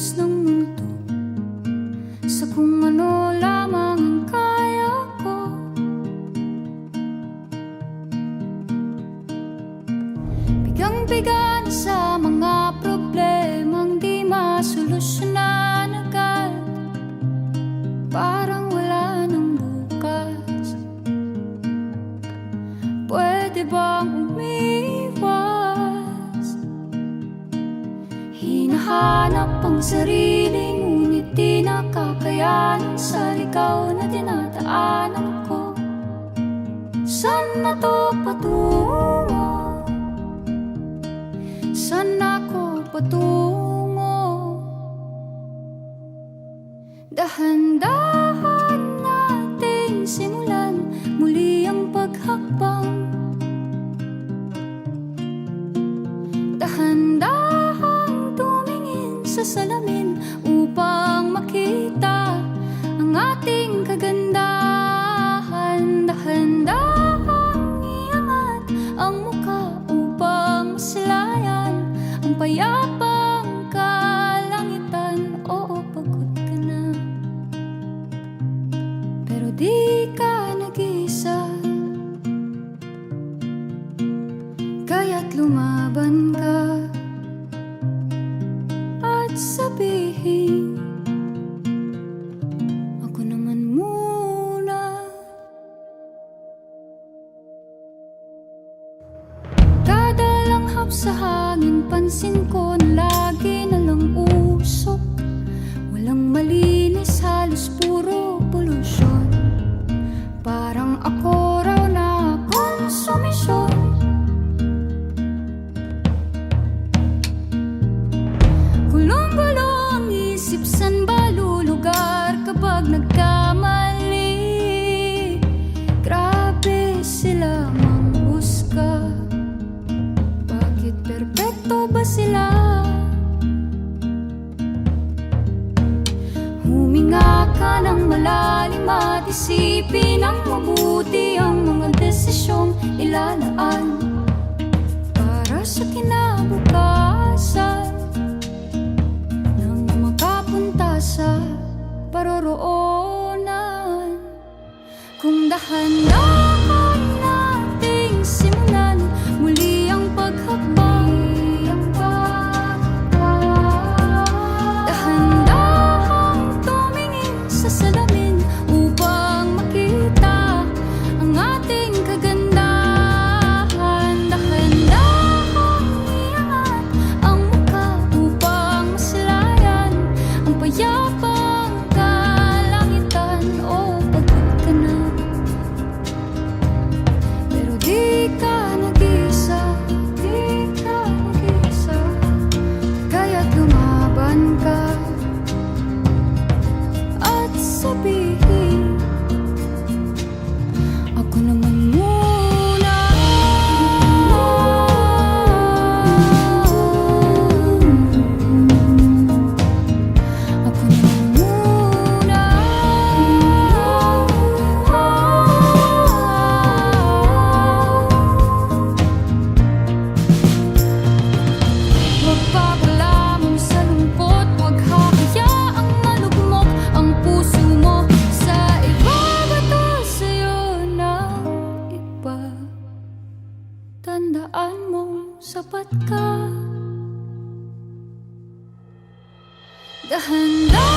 kilos ng mundo sa kung ano lamang ang kaya ko. Bigang-biga na sa mga problemang di masolusyonan agad, parang wala nang bukas. Pwede bang umiwas? Hinahanap ang sarili, ngunit di nakakayanan sa ligaw na dinadaanan ko. Saan na to patungo? Saan ako patungo? Dahan-dahan nating simulan muli ang paghakbang. Dahan-dahan tumingin sa salamin upang makita ang ating kagandahan. Dahan-dahan iangat ang mukha upang masilayan ang payapang kalangitan. Oo, pagod ka na, pero di ka nag-iisa, kaya't lumaban ka at sabihin, ako naman muna. Kada langhap sa hangin, pansin ko na lagi na lang usok. Walang malinis, halos puro polusyon. Parang ako raw na konsumisyon. Gulong-gulo ang isip, san ba lulugar kapag nagkamali? Grabe sila manghusga, bakit perpekto ba sila? Huminga ka ng malalim at isipin ang mabuti ang mga desisyong ilalaan para sa kinabukasan, nang makapunta sa paroroonan. Kung dahan-dahan nating simulan muli ang paghakbang, dahan-dahan tumingin sa salamin upang makita ang ating kagandahan. Dahan-dahan iangat ang mukha upang masilayan ang payapang kalangitan. O pagod ka na, pero di ka nag-iisa, di ka nag-iisa, kaya't lumaban ka at sabihin, ako naman muna. Ako naman muna. Huwag papalamon sa lungkot, huwag hahayaang malugmok ang puso mo sa iba. Bato sa'yo ng iba, tandaan mong sapat ka. Dahan-dahan